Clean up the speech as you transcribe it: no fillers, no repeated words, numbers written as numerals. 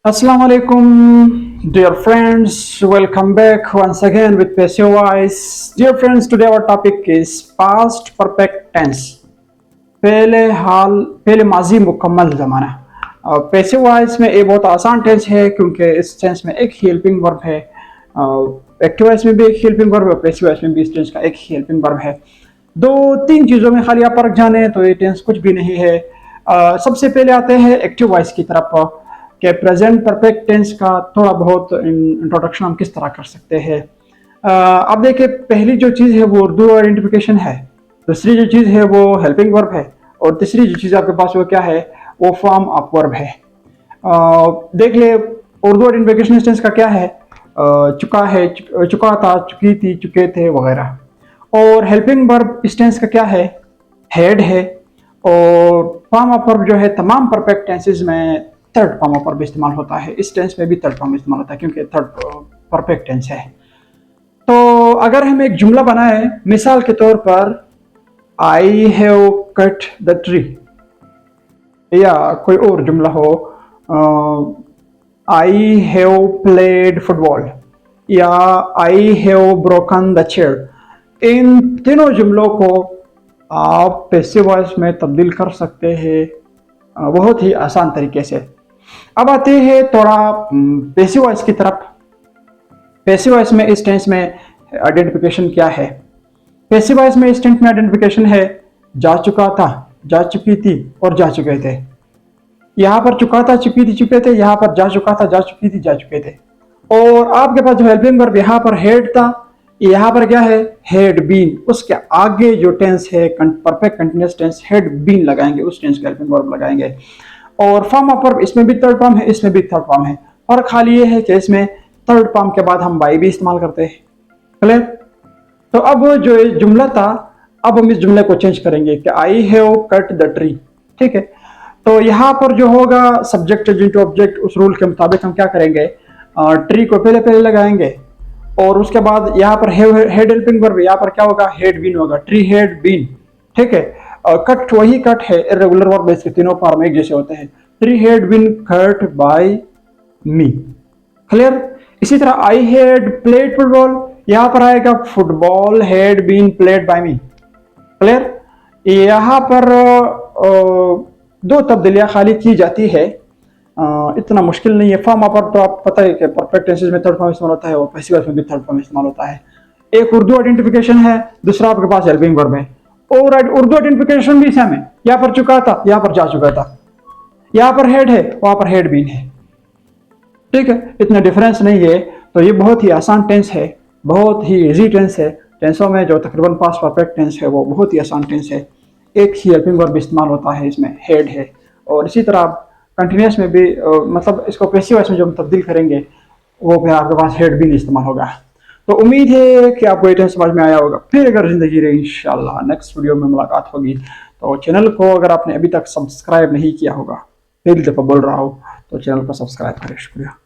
Assalamu alaikum, dear friends. Welcome back once again with Passive Voice. Dear friends, today our topic is past perfect tense. पहले माजी मुकम्मल ज़माना। Passive voice में ये बहुत आसान टेंस है क्योंकि इस टेंस में एक ही हेल्पिंग वर्ब है। एक्टिव वॉइस में भी एक हेल्पिंग वर्ब है, पैसिव वॉइस में भी इस टेंस का एक ही हेल्पिंग वर्ब है। दो तीन चीज़ों में खाली आप फर्क जाने तो ये टेंस कुछ भी नहीं है। सबसे पहले आते हैं एक्टिव वॉइस की तरफ कि प्रेजेंट परफेक्ट टेंस का थोड़ा बहुत इंट्रोडक्शन हम किस तरह कर सकते हैं। अब देखिए, पहली जो चीज़ है वो उर्दू आइडेंटिफिकेशन है, दूसरी जो चीज़ है वो हेल्पिंग वर्ब है, और तीसरी जो चीज़ आपके पास वो क्या है, वो फॉर्म ऑफ वर्ब है। देख ले, उर्दू आइडेंटिफिकेशन टेंस का क्या है, चुका है, चुका था, चुकी थी, चुके थे वगैरह। और हेल्पिंग वर्ब इस टेंस का क्या है, हेड है। और फॉर्म ऑफ वर्ब जो है तमाम परफेक्ट टेंसेस में थर्ड फॉर्म ऑफ वर्ब इस्तेमाल होता है। इस टेंस में भी थर्ड फॉर्म इस्तेमाल होता है क्योंकि थर्ड परफेक्ट टेंस है। तो अगर हम एक जुमला बनाए, मिसाल के तौर पर I have cut the tree, या कोई और जुमला हो, आई हैव प्लेड फुटबॉल, या I have broken the chair. इन तीनों जुमलों को आप पैसिव वॉइस में तब्दील कर सकते हैं बहुत ही आसान तरीके से। अब आते हैं थोड़ा पैसिव वॉइस की तरफ। पैसिव वॉइस में इस टेंस में आइडेंटिफिकेशन क्या है? पैसिव वॉइस में इस टेंस में आइडेंटिफिकेशन है जा चुका था, जा चुकी थी और जा चुके थे। यहाँ पर चुका था, चुकी थी, चुके थे, यहाँ पर जा चुका था, जा चुकी थी, जा चुके थे। और आपके पास जो हेल्पिंग वर्ब यहाँ पर हेड था, यहाँ पर क्या है, हेड बीन। उसके आगे जो टेंस है perfect continuous tense, had been लगाएंगे, उस टेंस का हेल्पिंग वर्ब लगाएंगे। और फॉर्म ऑफ वर्ब इसमें भी थर्ड फॉर्म है, इसमें भी थर्ड फॉर्म है। फर्क खाली ये है कि इसमें थर्ड फॉर्म के बाद हम बाई भी इस्तेमाल करते हैं। क्लियर? तो अब जो ये जुमला था, अब हम इस जुमले को चेंज करेंगे कि I have cut the tree. ठीक है, तो यहाँ पर जो होगा सब्जेक्ट एडजेक्टिव ऑब्जेक्ट, उस रूल के मुताबिक हम क्या करेंगे, ट्री को पहले पहले लगाएंगे और उसके बाद यहाँ पर हेड हेल्पिंग वर्ब, यहाँ पर क्या होगा, हेड बीन होगा, ट्री हेड बीन। ठीक है, कट वही कट है, इर्रेगुलर वर्ब, इसके तीनों फॉर्म एक जैसे होते हैं। Tree had been cut by me. Clear? इसी तरह आई हैड प्लेड फुटबॉल, यहां पर आएगा football had been played by me. Clear? यहां पर दो तब्दीलियां खाली की जाती है, इतना मुश्किल नहीं है। फॉर्म ऑफ वर्ब तो आप पता है कि परफेक्ट टेंसेस में थर्ड फॉर्म इस्तेमाल होता है और पैसिव वॉइस में भी थर्ड फॉर्म इस्तेमाल होता है। एक उर्दू आइडेंटिफिकेशन है, दूसरा आपके पास हेल्पिंग वर्ब है। और उर्दू आइडेंटिफिकेशन भी सेम है, यहाँ पर चुका था, यहाँ पर जा चुका था, यहाँ पर हेड है, वहां पर हेड बीन है। ठीक है, इतना डिफरेंस नहीं है। तो ये बहुत ही आसान टेंस है, बहुत ही इजी टेंस है। टेंसों में जो तकरीबन पास्ट परफेक्ट टेंस है वो बहुत ही आसान टेंस है। एक ही हेल्पिंग वर्ब इस्तेमाल होता है, इसमें हेड है। और इसी तरह कंटिन्यूस में भी मतलब इसको पैसिव वॉइस में जो हम तब्दील करेंगे वो फिर आपके पास हेड बीन इस्तेमाल होगा। तो उम्मीद है कि आपको ये टेंस समझ में आया होगा। फिर अगर जिंदगी रही इंशाल्लाह नेक्स्ट वीडियो में मुलाकात होगी। तो चैनल को अगर आपने अभी तक सब्सक्राइब नहीं किया होगा, पहली दफ़ा बोल रहा हो, तो चैनल को सब्सक्राइब करें। शुक्रिया।